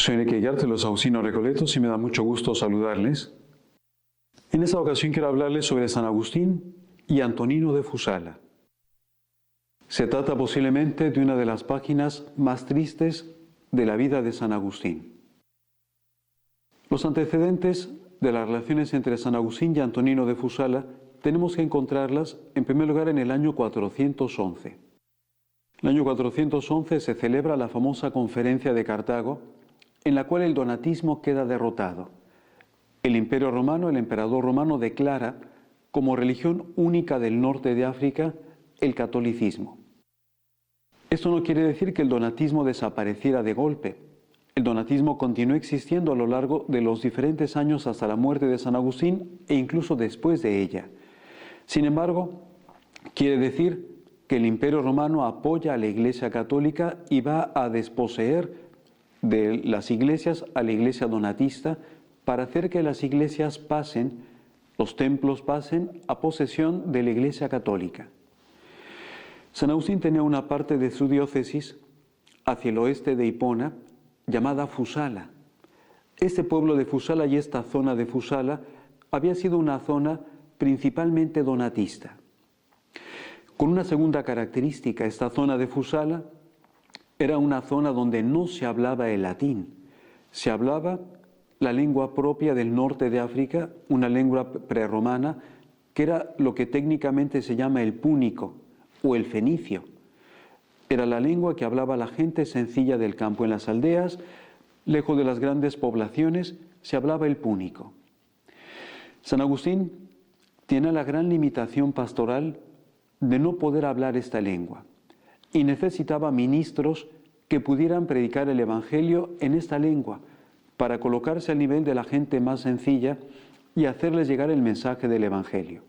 Soy Enrique Guillarte de los Agustinos Recoletos y me da mucho gusto saludarles. En esta ocasión quiero hablarles sobre San Agustín y Antonino de Fusala. Se trata posiblemente de una de las páginas más tristes de la vida de San Agustín. Los antecedentes de las relaciones entre San Agustín y Antonino de Fusala tenemos que encontrarlas en primer lugar en el año 411. En el año 411 se celebra la famosa conferencia de Cartago, en la cual el donatismo queda derrotado. El Imperio Romano, el emperador romano, declara como religión única del norte de África el catolicismo. Esto no quiere decir que el donatismo desapareciera de golpe. El donatismo continuó existiendo a lo largo de los diferentes años hasta la muerte de San Agustín e incluso después de ella. Sin embargo, quiere decir que el Imperio Romano apoya a la Iglesia Católica y va a desposeer de las iglesias a la iglesia donatista para hacer que las iglesias pasen, los templos pasen a posesión de la Iglesia Católica. San Agustín tenía una parte de su diócesis hacia el oeste de Hipona llamada Fusala. Este pueblo de Fusala y esta zona de Fusala había sido una zona principalmente donatista. Con una segunda característica, esta zona de Fusala era una zona donde no se hablaba el latín, se hablaba la lengua propia del norte de África, una lengua prerromana, que era lo que técnicamente se llama el púnico o el fenicio. Era la lengua que hablaba la gente sencilla del campo. En las aldeas, lejos de las grandes poblaciones, se hablaba el púnico. San Agustín tiene la gran limitación pastoral de no poder hablar esta lengua y necesitaba ministros que pudieran predicar el Evangelio en esta lengua para colocarse al nivel de la gente más sencilla y hacerles llegar el mensaje del Evangelio.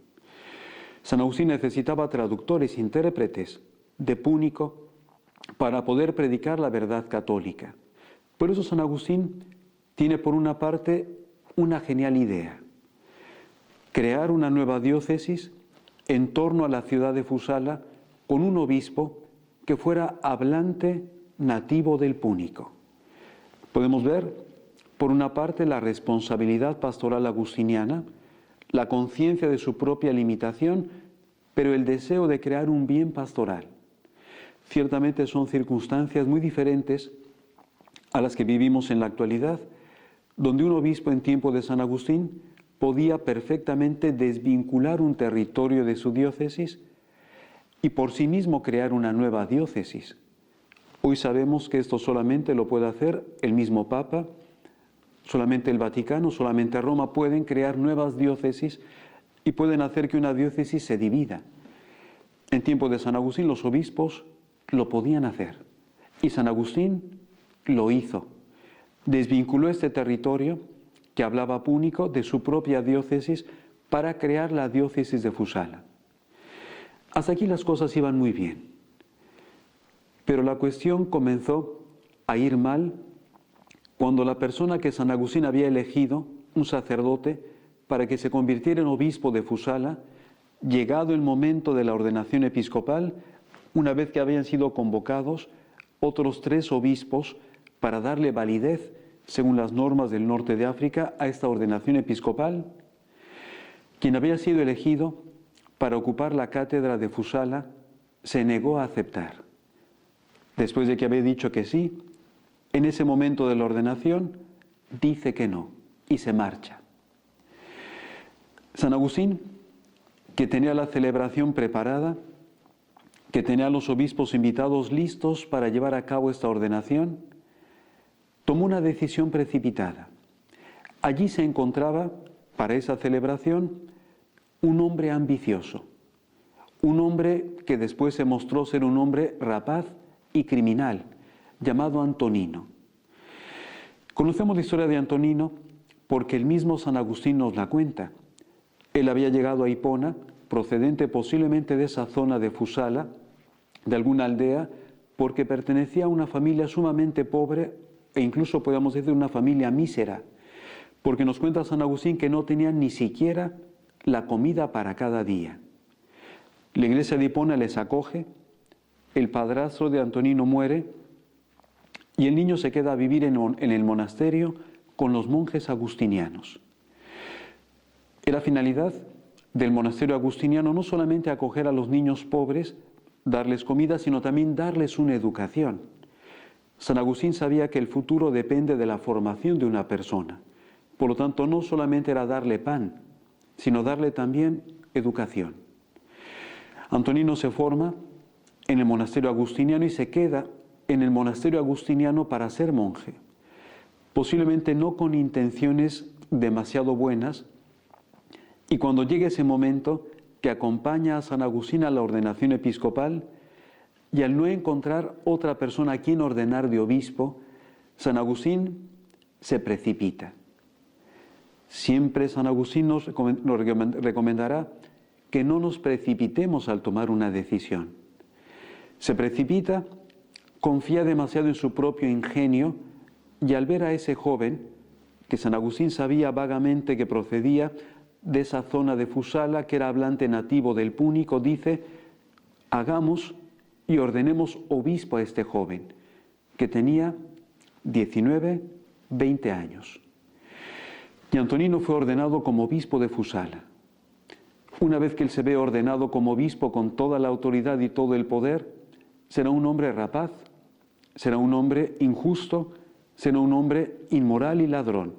San Agustín necesitaba traductores, intérpretes de púnico para poder predicar la verdad católica. Por eso San Agustín tiene por una parte una genial idea: crear una nueva diócesis en torno a la ciudad de Fusala con un obispo que fuera hablante nativo del púnico. Podemos ver, por una parte, la responsabilidad pastoral agustiniana, la conciencia de su propia limitación, pero el deseo de crear un bien pastoral. Ciertamente son circunstancias muy diferentes a las que vivimos en la actualidad, donde un obispo en tiempo de San Agustín podía perfectamente desvincular un territorio de su diócesis y por sí mismo crear una nueva diócesis. Hoy sabemos que esto solamente lo puede hacer el mismo Papa, solamente el Vaticano, solamente Roma pueden crear nuevas diócesis y pueden hacer que una diócesis se divida. En tiempo de San Agustín los obispos lo podían hacer y San Agustín lo hizo. Desvinculó este territorio que hablaba púnico de su propia diócesis para crear la diócesis de Fusala. Hasta aquí las cosas iban muy bien, pero la cuestión comenzó a ir mal cuando la persona que San Agustín había elegido, un sacerdote, para que se convirtiera en obispo de Fusala, llegado el momento de la ordenación episcopal, una vez que habían sido convocados otros 3 obispos para darle validez, según las normas del norte de África, a esta ordenación episcopal, quien había sido elegido para ocupar la cátedra de Fusala se negó a aceptar. Después de que había dicho que sí, en ese momento de la ordenación dice que no y se marcha. San Agustín, que tenía la celebración preparada, que tenía a los obispos invitados listos para llevar a cabo esta ordenación, tomó una decisión precipitada. Allí se encontraba, para esa celebración, un hombre ambicioso, un hombre que después se mostró ser un hombre rapaz y criminal, llamado Antonino. Conocemos la historia de Antonino porque el mismo San Agustín nos la cuenta. Él había llegado a Hipona, procedente posiblemente de esa zona de Fusala, de alguna aldea, porque pertenecía a una familia sumamente pobre e incluso podemos decir una familia mísera, porque nos cuenta San Agustín que no tenían ni siquiera la comida para cada día. La iglesia de Hipona les acoge, el padrastro de Antonino muere y el niño se queda a vivir en el monasterio con los monjes agustinianos. La finalidad del monasterio agustiniano no solamente acoger a los niños pobres, darles comida, sino también darles una educación. San Agustín sabía que el futuro depende de la formación de una persona. Por lo tanto, no solamente era darle pan, sino darle también educación. Antonino se forma en el monasterio agustiniano y se queda en el monasterio agustiniano para ser monje. Posiblemente no con intenciones demasiado buenas, y cuando llegue ese momento que acompaña a San Agustín a la ordenación episcopal, y al no encontrar otra persona a quien ordenar de obispo, San Agustín se precipita. Siempre San Agustín nos recomendará que no nos precipitemos al tomar una decisión. Se precipita, confía demasiado en su propio ingenio, y al ver a ese joven, que San Agustín sabía vagamente que procedía de esa zona de Fusala, que era hablante nativo del púnico, dice: hagamos y ordenemos obispo a este joven, que tenía 19, 20 años. Y Antonino fue ordenado como obispo de Fusala. Una vez que él se ve ordenado como obispo con toda la autoridad y todo el poder, será un hombre rapaz, será un hombre injusto, será un hombre inmoral y ladrón,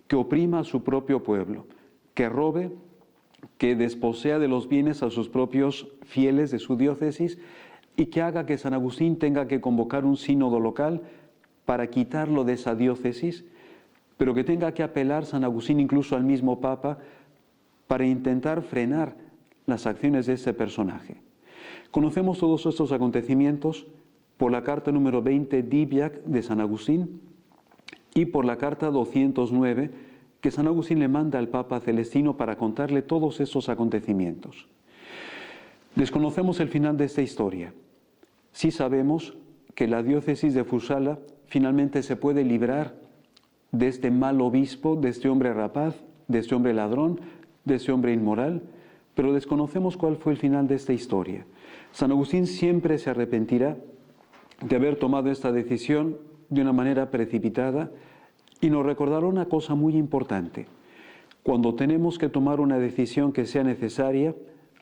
que oprima a su propio pueblo, que robe, que desposea de los bienes a sus propios fieles de su diócesis y que haga que San Agustín tenga que convocar un sínodo local para quitarlo de esa diócesis, pero que tenga que apelar San Agustín incluso al mismo Papa para intentar frenar las acciones de ese personaje. Conocemos todos estos acontecimientos por la carta número 20 Diviac de San Agustín y por la carta 209 que San Agustín le manda al Papa Celestino para contarle todos estos acontecimientos. Desconocemos el final de esta historia. Sí sabemos que la diócesis de Fusala finalmente se puede librar de este mal obispo, de este hombre rapaz, de este hombre ladrón, de este hombre inmoral, pero desconocemos cuál fue el final de esta historia. San Agustín siempre se arrepentirá de haber tomado esta decisión de una manera precipitada y nos recordará una cosa muy importante. Cuando tenemos que tomar una decisión que sea necesaria,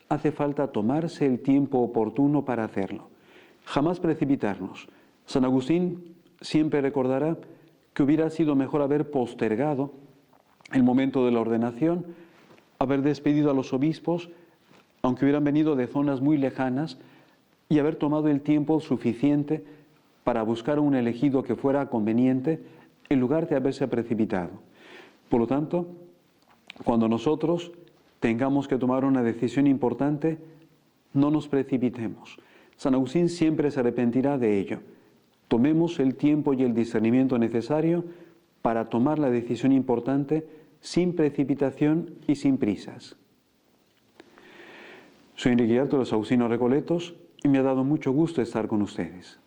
hace falta tomarse el tiempo oportuno para hacerlo. Jamás precipitarnos. San Agustín siempre recordará que hubiera sido mejor haber postergado el momento de la ordenación, haber despedido a los obispos, aunque hubieran venido de zonas muy lejanas, y haber tomado el tiempo suficiente para buscar un elegido que fuera conveniente, en lugar de haberse precipitado. Por lo tanto, cuando nosotros tengamos que tomar una decisión importante, no nos precipitemos. San Agustín siempre se arrepentirá de ello. Tomemos el tiempo y el discernimiento necesario para tomar la decisión importante sin precipitación y sin prisas. Soy Enrique Guillardo de los Agustinos Recoletos y me ha dado mucho gusto estar con ustedes.